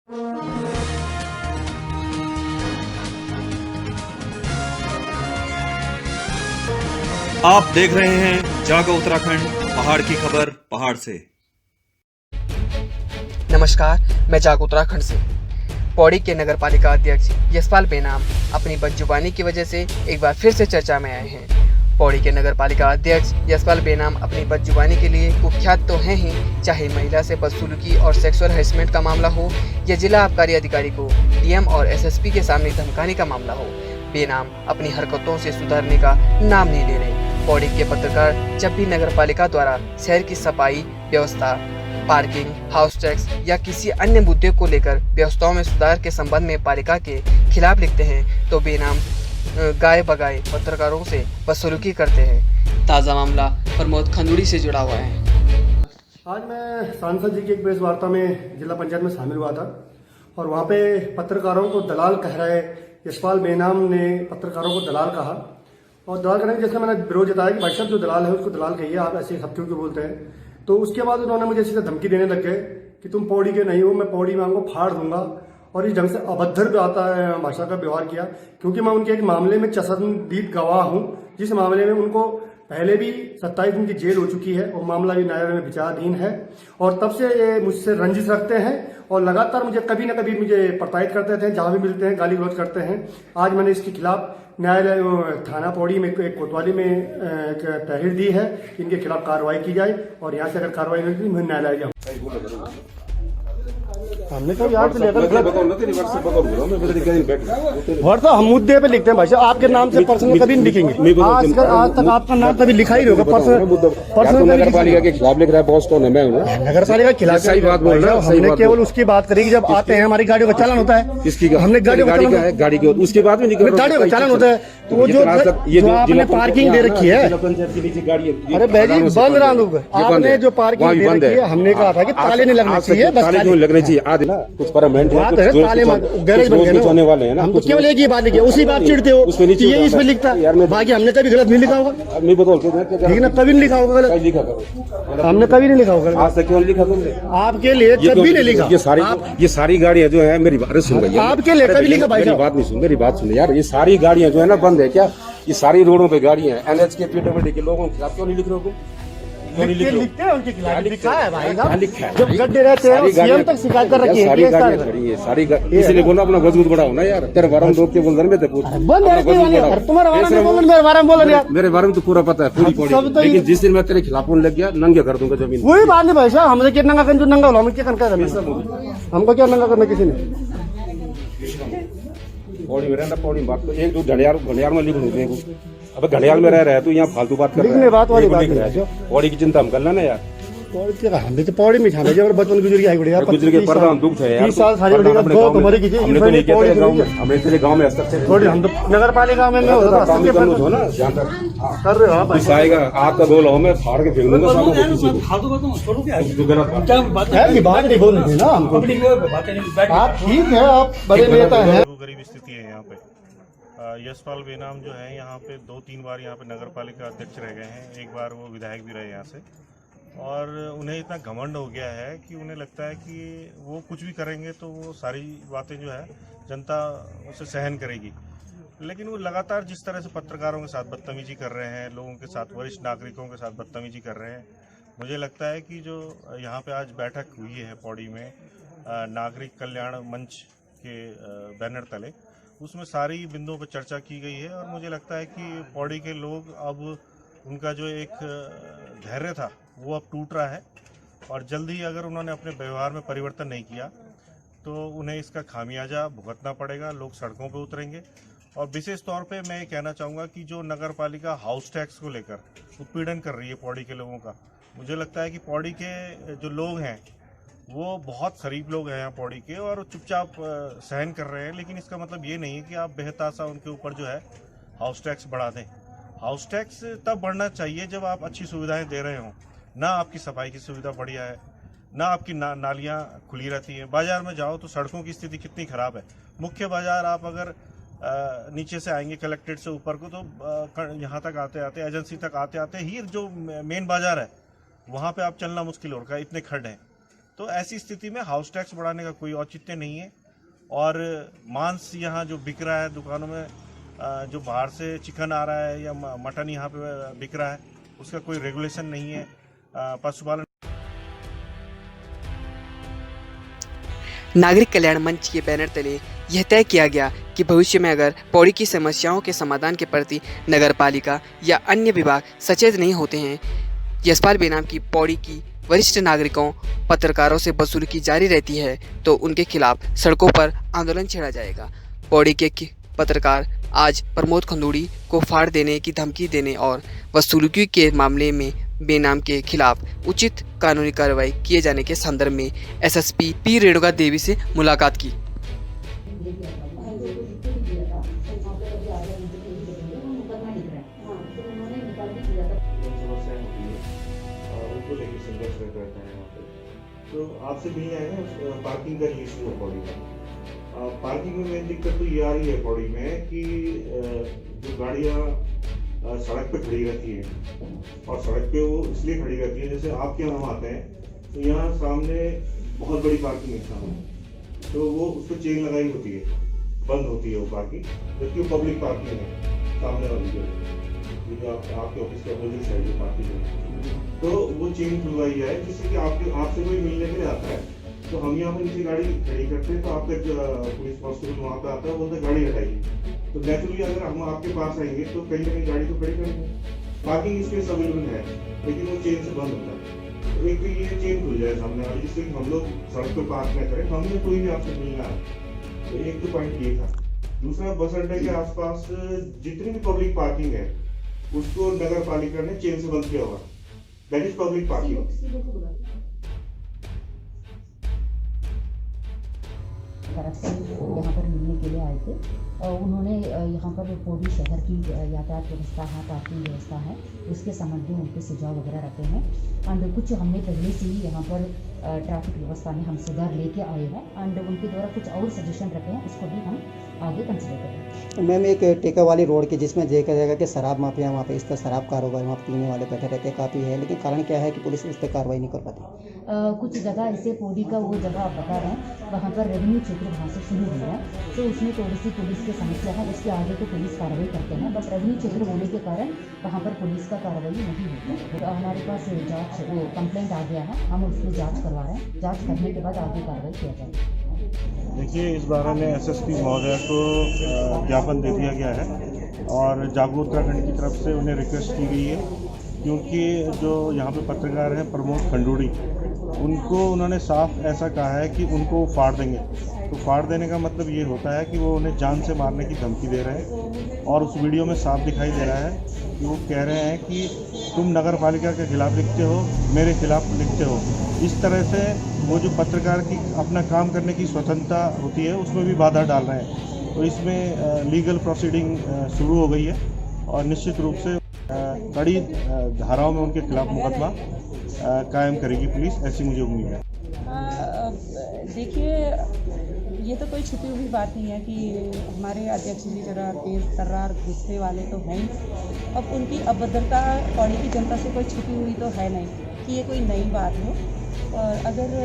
आप देख रहे हैं जागो उत्तराखंड, पहाड़ की खबर पहाड़ से। नमस्कार, मैं जागो उत्तराखंड से। पौड़ी के नगर पालिका अध्यक्ष यशपाल बेनाम अपनी बदजुबानी की वजह से एक बार फिर से चर्चा में आए हैं। पौड़ी के नगर पालिका अध्यक्ष यशपाल बेनाम अपनी बदजुबानी के लिए कुख्यात तो हैं ही, चाहे महिला से बदसलूकी और सेक्सुअल हैरेसमेंट का मामला हो या जिला आबकारी अधिकारी को डीएम और एसएसपी के सामने धमकाने का मामला हो, बेनाम अपनी हरकतों से सुधरने का नाम नहीं ले रहे। पौड़ी के पत्रकार जब भी नगर पालिका द्वारा शहर की सफाई व्यवस्था, पार्किंग, हाउस टैक्स या किसी अन्य मुद्दे को लेकर व्यवस्थाओं में सुधार के संबंध में पालिका के खिलाफ लिखते हैं तो बेनाम गाय बगाए पत्रकारों से बदसलूकी करते हैं। ताज़ा मामला प्रमोद खंडूड़ी से जुड़ा हुआ है। आज मैं सांसद जी की एक प्रेस वार्ता में जिला पंचायत में शामिल हुआ था और वहाँ पे पत्रकारों को दलाल कह रहे यशपाल बेनाम ने पत्रकारों को दलाल कहा और दलाल करने जैसे मैंने विरोध जताया कि भाई साहब जो दलाल है उसको दलाल कहिए, आप ऐसे सब क्यों बोलते हैं। तो उसके बाद उन्होंने मुझे सीधा धमकी देने लग गए कि तुम पौड़ी के नहीं हो, मैं पौड़ी में आपको फाड़ दूंगा और इस ढंग से अभद्र आता है भाषा का व्यवहार किया। क्योंकि मैं उनके एक मामले में चश्मदीद गवाह हूं, जिस मामले में उनको पहले भी 27 दिन की जेल हो चुकी है और मामला भी न्यायालय में विचाराधीन है और तब से ये मुझसे रंजिश रखते हैं और लगातार मुझे कभी न कभी मुझे प्रताड़ित करते थे, जहां भी मिलते हैं गाली गलौज करते हैं। आज मैंने इसके खिलाफ न्यायालय थाना पौड़ी में एक कोतवाली में एक तहरीर दी है, इनके खिलाफ कार्रवाई की जाए और यहाँ से अगर कार्रवाई नहीं की मैं न्यायालय जाऊँ। हमने तो यार से लेकर और तो हम मुद्दे पे लिखते हैं भाई साहब, आपके नाम से पर्सनल कभी नहीं लिखेंगे। आज तक आपका नाम कभी लिखा ही होगा पर्सनल नगर पालिका के खिलाफ लिख रहा है, बॉस कौन है? मैं हूँ। नगर पालिका के खिलाफ सही बात बोल रहा हूँ। हमने केवल उसकी बात करी कि जब आते हैं हमारी गाड़ियों का चालान होता है। किसकी? हमने गाड़ी का गाड़ी की उसके बाद में गाड़ियों का चालान होता है। तो वो जो आपने पार्किंग दे रखी है, अरे भाई बंद रहा आपने जो पार्किंग दे रखी है, हमने कहा था कि ताले नहीं लगने चाहिए, ताले क्यों लगने चाहिए? आज ना कुछ परमानेंट है, गैरेज होने वाले हैं ना, हम तो केवल एक ही बात लिखी, उसी बात चिढ़ते हो ये इसमें लिखता है। बाकी हमने कभी गलत नहीं लिखा होगा, नहीं बताओ ठीक ना, कभी नहीं लिखा होगा गलत, लिखा करो। हमने कभी नहीं लिखा होगा। आज तक क्यों लिखा तुमने? आपके लिए कभी नहीं लिखा। ये सारी गाड़ियां जो है, मेरी बात सुन रही है, आपके लिए कभी लिखा भाई? मेरी बात नहीं सुन, मेरी बात सुन यार। ये सारी गाड़ियां जो है ना बंद है क्या? ये सारी रोडों पे गाड़ियां हैं, एनएच के पीडब्ल्यूडी के लोगों के खिलाफ क्यों नहीं लिख रहे हो? लिखते हैं उनके खिलाफ, लिखा है भाई साहब। जब गड्ढे रहते हैं सीएम तक शिकायत कर रखी है। सारी गाड़ियां खड़ी है, सारी इसलिए बोला अपना वजूद बढ़ाओ ना यार। तेरे बारे में लोग के बोल रहे हैं, तुम्हारे बारे में बोल, मेरे बारे में बोल यार। मेरे बारे में तो पूरा पता है, पूरी पौड़ी। लेकिन जिस दिन मैं तेरे खिलाफ लग गया, नंगे कर दूंगा जमीन। कोई बात नहीं भाई साहब, हमने कितना नंगा नंगा हो, क्या हमको क्या नंगा करना किसी ने। पौड़ी में रहना, पौड़ी में बात तो एक दो घड़ियाल में लिख देंगे। अब घड़ियाल में रह रहा है तू, यहाँ फालतू बात कर रहा है। बात वाली बात है, पौड़ी की चिंता हम कर लेना यार। हमने तो पौड़ी में छाने जब बचपन गुजर गया है, गुजर के पर्दा हम दुख है यार। 20 साल सारी हमने तो नहीं किया गांव में, हमने तेरे गांव में हस्ताक्षर थोड़ी हम तो नगर पालिका में हो ना जहाँ तक कर रहे हो। कुछ आएगा आपका गोल हो, मैं फाड़ के फेंक दूंगा सालों को किसी को। बात नहीं बोलनी ना हमको। आप ठीक है, आप बड़े नेता हैं। गरीब स्थिति है यहाँ पे। यशपाल बेनाम जो है यहाँ पे 2-3 बार यहाँ पे नगर पालिका अध्यक्ष रह गए हैं, एक बार वो विधायक भी रहे यहाँ से। और उन्हें इतना घमंड हो गया है कि उन्हें लगता है कि वो कुछ भी करेंगे तो वो सारी बातें जो है जनता उसे सहन करेगी। लेकिन वो लगातार जिस तरह से पत्रकारों के साथ बदतमीजी कर रहे हैं, लोगों के साथ, वरिष्ठ नागरिकों के साथ बदतमीजी कर रहे हैं, मुझे लगता है कि जो यहाँ पे आज बैठक हुई है पौड़ी में नागरिक कल्याण मंच के बैनर तले, उसमें सारी बिंदुओं पर चर्चा की गई है। और मुझे लगता है कि पौड़ी के लोग अब, उनका जो एक धैर्य था वो अब टूट रहा है और जल्द ही अगर उन्होंने अपने व्यवहार में परिवर्तन नहीं किया तो उन्हें इसका खामियाजा भुगतना पड़ेगा। लोग सड़कों पर उतरेंगे। और विशेष तौर पे मैं ये कहना चाहूँगा कि जो नगर पालिका हाउस टैक्स को लेकर उत्पीड़न कर रही है पौड़ी के लोगों का, मुझे लगता है कि पौड़ी के जो लोग हैं वो बहुत शरीफ लोग हैं यहाँ पौड़ी के और चुपचाप सहन कर रहे हैं। लेकिन इसका मतलब ये नहीं है कि आप बेहताशा उनके ऊपर जो है हाउस टैक्स बढ़ा दें। हाउस टैक्स तब बढ़ना चाहिए जब आप अच्छी सुविधाएं दे रहे हों, ना आपकी सफाई की सुविधा बढ़िया है, ना आपकी नालियाँ खुली रहती हैं। बाजार में जाओ तो सड़कों की स्थिति कितनी ख़राब है। मुख्य बाजार आप अगर नीचे से आएंगे कलेक्ट्रेट से ऊपर को तो यहाँ तक आते आते, एजेंसी तक आते आते ही जो मेन बाजार है वहाँ पे आप चलना मुश्किल हो रखा है, इतने खड्ड हैं। तो ऐसी स्थिति में हाउस टैक्स बढ़ाने का कोई औचित्य नहीं है। और मांस यहाँ जो बिक रहा है दुकानों में, जो बाहर से चिकन आ रहा है या मटन यहाँ पे बिक रहा है, उसका कोई रेगुलेशन नहीं है। पशुपालन नागरिक कल्याण मंच के बैनर तले यह तय किया गया कि भविष्य में अगर पौड़ी की समस्याओं के समाधान के प्रति नगर पालिका या अन्य विभाग सचेत नहीं होते हैं, यशपाल बेनाम की पौड़ी की वरिष्ठ नागरिकों पत्रकारों से वसूली की जारी रहती है, तो उनके खिलाफ सड़कों पर आंदोलन छेड़ा जाएगा। पौड़ी के पत्रकार आज प्रमोद खंडूड़ी को फाड़ देने की धमकी देने और वसूली के मामले में बेनाम के खिलाफ उचित कानूनी कार्रवाई किए जाने के संदर्भ में एसएसपी पी रेणुका देवी से मुलाकात की। तो आपसे मिलने आए हैं पार्किंग का इशू है पौड़ी में। पार्किंग में मेन दिक्कत तो ये आ रही है पौड़ी में कि जो गाड़ियाँ सड़क पे खड़ी रहती है, और सड़क पे वो इसलिए खड़ी रहती है, जैसे आपके यहाँ हम आते हैं तो यहाँ सामने बहुत बड़ी पार्किंग है सामने, तो वो उस पर चेन लगाई होती है, बंद होती है वो पार्किंग, जबकि वो पब्लिक पार्किंग है सामने वाली जो आपके ऑफिस के अपोजिट साइड जो पार्किंग है, तो वो चेन खुलवाई जाए जिससे कि आपसे कोई मिलने के लिए आता है तो हम यहाँ पर नीचे गाड़ी खड़ी करते हैं तो आप तक पुलिस कांस्टेबल वहाँ पे आता है, बोलते गाड़ी हटाइए। तो नेचुरली अगर हम आपके पास आएंगे तो कहीं ना कहीं गाड़ी तो खड़ी करेंगे, पार्किंग स्पेस अवेलेबल है, लेकिन वो चेन से बंद होता है। तो एक तो ये चेन खुल जाए सामने वाली, जिससे हम लोग सड़क पर पार्क न करें, हमें कोई भी आपसे मिलना है। तो एक तो पॉइंट ये था। दूसरा, बस अड्डे के आसपास जितनी भी पब्लिक पार्किंग है उसको नगर पालिका ने चेन से बंद किया हुआ, दैट इज पब्लिक पार्किंग। तरफ से यहाँ पर मिलने के लिए आए थे और उन्होंने यहाँ पर पौड़ी शहर की यातायात व्यवस्था है, पार्किंग व्यवस्था है, उसके संबंध में उनके सुझाव वगैरह रखे हैं। एंड कुछ हमने पहले से ही यहाँ पर ट्रैफिक व्यवस्था में हम सुधार लेके आए हैं एंड उनके द्वारा कुछ और सजेशन रखे हैं, उसको भी हम आगे कंसिडर करें। मैम, एक टेका वाली रोड की जिसमें देखा जाएगा कि शराब माफिया वहाँ पे इस तरह शराब कारोबार वहाँ पीने वाले बैठे रहते काफ़ी है, लेकिन कारण क्या है कि पुलिस उस पर कार्रवाई नहीं कर पाती? कुछ जगह ऐसे पौड़ी का वो जगह आप बता रहे हैं, वहाँ पर रेवेन्यू क्षेत्र वहाँ से शुरू हुआ है, तो उसमें थोड़ी सी पुलिस की समस्या है, उसके आगे तो पुलिस कार्रवाई करते हैं, बट रेवेन्यू क्षेत्र होने के कारण वहाँ पर पुलिस का कार्रवाई नहीं होती। तो हमारे पास जांच वो कंप्लेंट आ गया है, हम उसकी जांच करवा रहे हैं, जांच करने के बाद आगे कार्रवाई किया जाएगा। देखिए, इस बारे में एसएसपी महोदय को ज्ञापन दे दिया गया है और जागो उत्तराखंड की तरफ से उन्हें रिक्वेस्ट की गई है, क्योंकि जो यहाँ पे पत्रकार हैं प्रमोद खंडूड़ी, उनको उन्होंने साफ ऐसा कहा है कि उनको फाड़ देंगे। तो फाड़ देने का मतलब ये होता है कि वो उन्हें जान से मारने की धमकी दे रहे हैं, और उस वीडियो में साफ दिखाई दे रहा है कि वो कह रहे हैं कि तुम नगर पालिका के खिलाफ लिखते हो, मेरे खिलाफ लिखते हो। इस तरह से वो जो पत्रकार की अपना काम करने की स्वतंत्रता होती है उसमें भी बाधा डाल रहे हैं। तो इसमें लीगल प्रोसीडिंग शुरू हो गई है और निश्चित रूप से कड़ी धाराओं में उनके खिलाफ मुकदमा कायम करेगी पुलिस, ऐसी मुझे उम्मीद है। देखिए, ये तो कोई छुपी हुई बात नहीं है कि हमारे अध्यक्ष जी जरा तेज तर्रार गुस्से वाले तो हैं ही, अब उनकी अभद्रता पौड़ी की जनता से कोई छुपी हुई तो है नहीं कि ये कोई नई बात हो। और अगर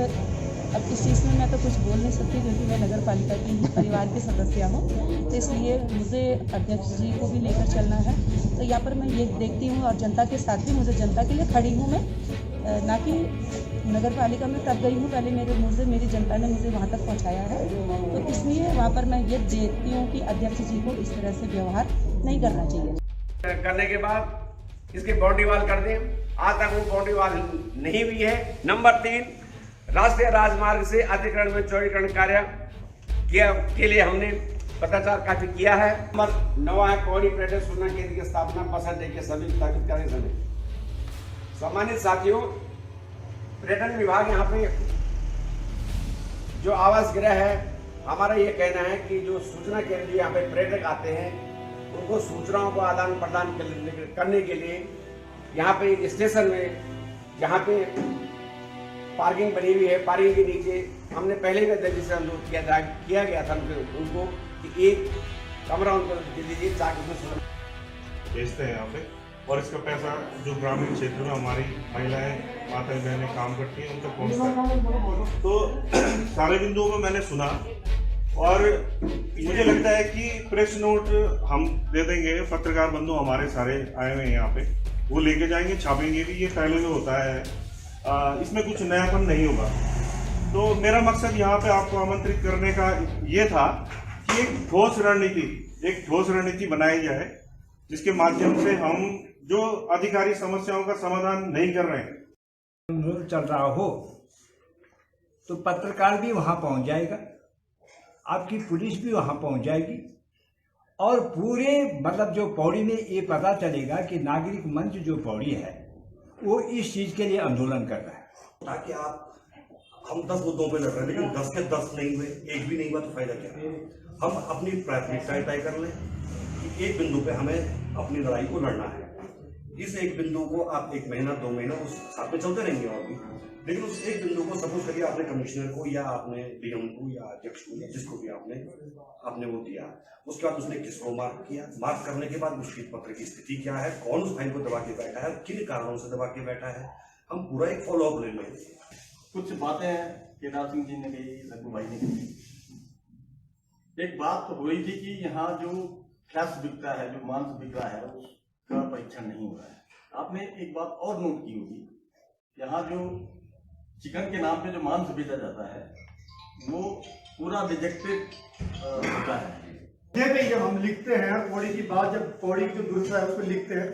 अब इस चीज़ में मैं तो कुछ बोल नहीं सकती, क्योंकि मैं नगर पालिका की ही परिवार के सदस्य हूँ, तो इसलिए मुझे अध्यक्ष जी को भी लेकर चलना है। तो यहाँ पर मैं ये देखती हूँ और जनता के साथ भी, मुझे जनता के लिए खड़ी हूँ मैं, ना कि नगर पालिका में तब गई हूँ, पहले मेरी जनता ने मुझे वहाँ तक पहुँचाया है, तो इसलिए वहाँ पर मैं ये देखती हूँ कि अध्यक्ष जी को इस तरह से व्यवहार नहीं करना चाहिए। करने के बाद इसकी बाउंड्री वाल कर दें, आज तक वो बाउंड्री वाल नहीं हुई है। नंबर 3, राष्ट्रीय राजमार्ग से अतिक्रमण में चौड़ीकरण कार्य के लिए हमने पत्राचार काफी किया है। नंबर 9 है पौड़ी पर्यटन सूचना केंद्र की स्थापना बस अड्डे के सभी स्थापित करने समय। सम्मानित साथियों, पर्यटन विभाग यहाँ पे जो आवास गृह है, हमारा ये कहना है कि जो सूचना केंद्र यहाँ पे पर्यटक आते हैं उनको सूचनाओं को आदान प्रदान करने के लिए यहाँ पे एक स्टेशन में जहाँ पे पार्किंग बनी हुई है, पार्किंग के नीचे हमने पहले भी अध्यक्ष से अनुरोध किया गया था उनको कि एक कमरा उनको दे दीजिए ताकि उसमें भेजते हैं यहाँ पे और इसका पैसा जो ग्रामीण क्षेत्र में हमारी महिलाएं माताएं बहनें काम करती हैं उन तक पहुँचता है। तो सारे बिंदुओं को मैंने सुना और मुझे लगता है कि प्रेस नोट हम दे देंगे, पत्रकार बंधु हमारे सारे आए हुए हैं यहाँ पे, वो लेके जाएंगे, छापेंगे भी, ये पहले में होता है, इसमें कुछ नयापन नहीं होगा। तो मेरा मकसद यहाँ पे आपको आमंत्रित करने का ये था कि एक ठोस रणनीति बनाई जाए जिसके माध्यम से हम जो अधिकारी समस्याओं का समाधान नहीं कर रहे हैं चल रहा हो तो पत्रकार भी वहाँ पहुँच जाएगा, आपकी पुलिस भी वहाँ पहुँच जाएगी और पूरे मतलब जो पौड़ी में ये पता चलेगा कि नागरिक मंच जो पौड़ी है वो इस चीज़ के लिए आंदोलन कर रहा है। ताकि आप हम 10 मुद्दों पे लड़ रहे हैं लेकिन 10 के 10 नहीं हुए, एक भी नहीं हुआ तो फायदा क्या। हम अपनी प्राथमिकताएं तय कर लें कि एक बिंदु पे हमें अपनी लड़ाई को लड़ना है। इस एक बिंदु को आप 1 महीना 2 महीना उस साथ में चलते रहेंगे और भी, लेकिन उस एक बिंदु को सपोज करिए आपने कमिश्नर को या आपने डीएम को या अध्यक्ष को या जिसको भी आपने वो दिया, उसके बाद उसने किसको मार्क किया, मार्क करने के बाद उसकी पत्र की स्थिति क्या है, कौन उस फाइल को दबा के बैठा है, किन कारणों से दबा के बैठा है, हम पूरा एक फॉलोअप ले लें। कुछ बातें केदार सिंह जी ने कही, रघु भाई ने कही। एक बात तो हुई थी कि यहाँ जो फ्लैश बिकता है, जो मांस बिक रहा है, उसका परीक्षण नहीं हो रहा है। आपने एक बात और नोट की होगी, यहाँ जो चिकन के नाम पे जो मांस बेचा जाता है वो पूरा रिजेक्टेड होता है। ये जब हम लिखते हैं पौड़ी की बात, जब पौड़ी की जो दुरुस्त है उसको लिखते हैं,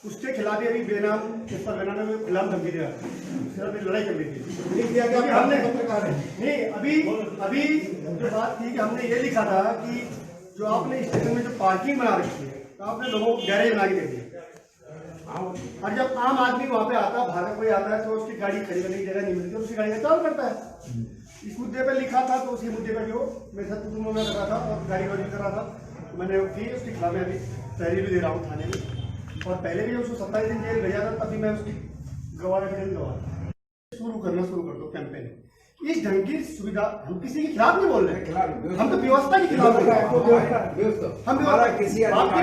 उसके खिलाफ अभी बेनाम में खिलाफ धमकी दे रहा है, लड़ाई कर रही थी। हमने नहीं अभी जो बात थी कि हमने ये लिखा था कि जो आपने स्टेशन में जो पार्किंग बना रखी है तो आपने लोगों को गैरेज बना के दे दिया, और जब आम आदमी वहाँ पे आता है, भागा कोई आता है तो उसकी गाड़ी खड़ी करने की जगह नहीं मिलती, उसकी गाड़ी का चाल करता है। इस मुद्दे पे लिखा था तो उसी मुद्दे पे जो मेरे साथ कुटुंबों में कर रहा था और गाड़ी वाड़ी कर रहा था, तो मैंने की उसके खिलाफ में अभी तहरीर भी दे रहा हूँ थाने में, और पहले भी उसको 27 दिन जेल भेजा था, तभी मैं उसकी गवाह शुरू कर दो कैंपेन। इस ढंग की सुविधा, हम किसी के खिलाफ नहीं बोल रहे हैं, हम तो व्यवस्था के खिलाफ बोल रहे हैं। हम आपकी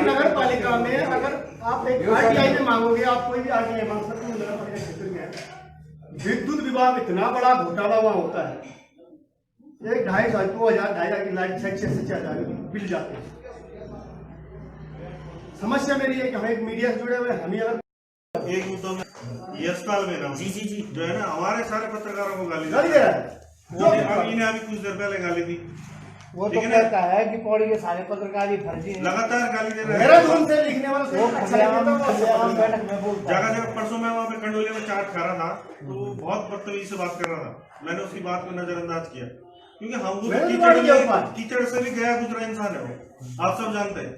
नगर पालिका में अगर आप एक आरटीआई में मांगोगे, आप कोई भी आरटीआई मांग सकते हैं, नगर पालिका क्षेत्र में है, विद्युत विभाग इतना बड़ा घोटाला वहाँ होता है, 2,500 की लाइट 6,000 बिल जाते हैं। समस्या मेरी है कि हम एक मीडिया से जुड़े हुए, हमें अगर एक मुद्दा में यशपाल बेनम जी जो है ना हमारे सारे पत्रकारों को गाली दे रहा है, इन्हें अभी कुछ देर पहले गाली दी, वो तो कहता है कि पौड़ी के सारे पत्रकार ही फर्जी हैं, लगातार गाली दे रहे मेरा दूर से लिखने वाला बैठक में बोलता जगह जगह। परसों मैं वहाँ पे कंडोली में चाट खा रहा था तो बहुत बदतमीजी से बात कर रहा था, मैंने उसकी बात को नजरअंदाज किया क्योंकि हम कीचड़ से भी गया गुजरा इंसान है वो, आप सब जानते हैं।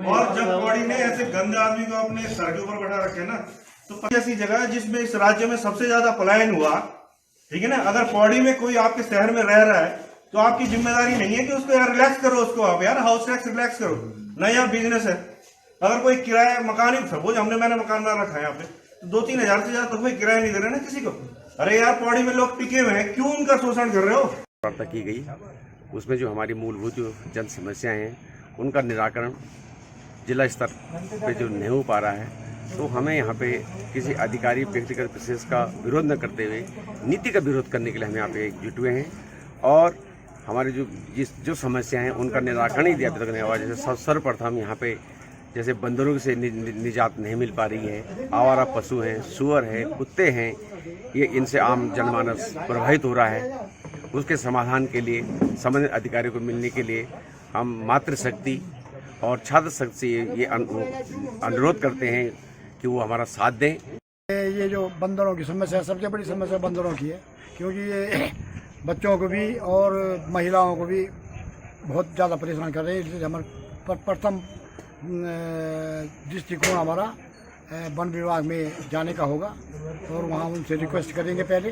और जब पौड़ी ने ऐसे गंदे आदमी को अपने सर के ऊपर बैठा रखे ना, तो ऐसी जगह है जिसमें इस राज्य में सबसे ज्यादा पलायन हुआ, ठीक है ना। अगर पौड़ी में कोई आपके शहर में रह रहा है तो आपकी जिम्मेदारी नहीं है कि उसको यार रिलैक्स करो, उसको आप यार हाउस टैक्स रिलैक्स करो, नया बिजनेस है। अगर कोई किराया मकान ही सपोज मैंने मकान ना रखा है यहाँ पे, तो 2-3 हजार से ज्यादा तो कोई किराया नहीं दे रहे ना किसी को। अरे यार पौड़ी में लोग टिके हुए हैं, क्यों उनका शोषण कर रहे हो। वार्ता की गई, उसमें जो हमारी मूलभूत जो जन समस्याएं हैं उनका निराकरण जिला स्तर पे जो नहीं हो पा रहा है, तो हमें यहाँ पे किसी अधिकारी व्यक्तिगत विशेष का विरोध न करते हुए नीति का विरोध करने के लिए हम यहाँ पे एकजुट हुए हैं। और हमारी जो समस्याएं हैं उनका निराकरण ही दिया अभी तक नहीं हुआ। जैसे सर्वप्रथम यहाँ पे जैसे बंदरों से निजात नहीं मिल पा रही है, आवारा पशु हैं, सुअर है, कुत्ते हैं, ये इनसे आम जनमानस प्रभावित हो रहा है। उसके समाधान के लिए संबंधित अधिकारियों को मिलने के लिए हम मातृशक्ति और छात्र शक्ति से ये अनुरोध करते हैं कि वो हमारा साथ दें। ये जो बंदरों की समस्या, सबसे बड़ी समस्या बंदरों की है, क्योंकि ये बच्चों को भी और महिलाओं को भी बहुत ज़्यादा परेशान कर रहे हैं। इसलिए हमारा प्रथम दृष्टिकोण हमारा वन विभाग में जाने का होगा और वहाँ उनसे रिक्वेस्ट करेंगे पहले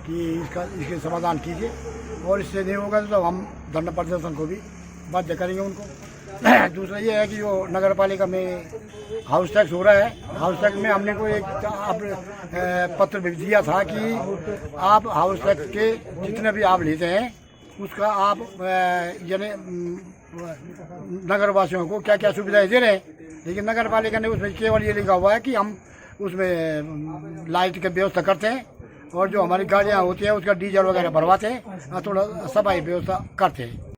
कि इसके समाधान कीजिए, और इससे नहीं होगा तो हम धरना प्रदर्शन को भी बाध्य करेंगे उनको। दूसरा ये है कि जो नगर पालिका में हाउस टैक्स हो रहा है, हाउस टैक्स में हमने को एक पत्र भी दिया था कि आप हाउस टैक्स के जितने भी आप लेते हैं उसका आप यानी नगर वासियों को क्या क्या सुविधाएं दे रहे हैं। लेकिन नगर पालिका ने उसमें केवल ये लिखा हुआ है कि हम उसमें लाइट की व्यवस्था करते हैं और जो हमारी गाड़ियाँ होती हैं उसका डीजल वगैरह भरवाते हैं और थोड़ा सफाई व्यवस्था करते हैं।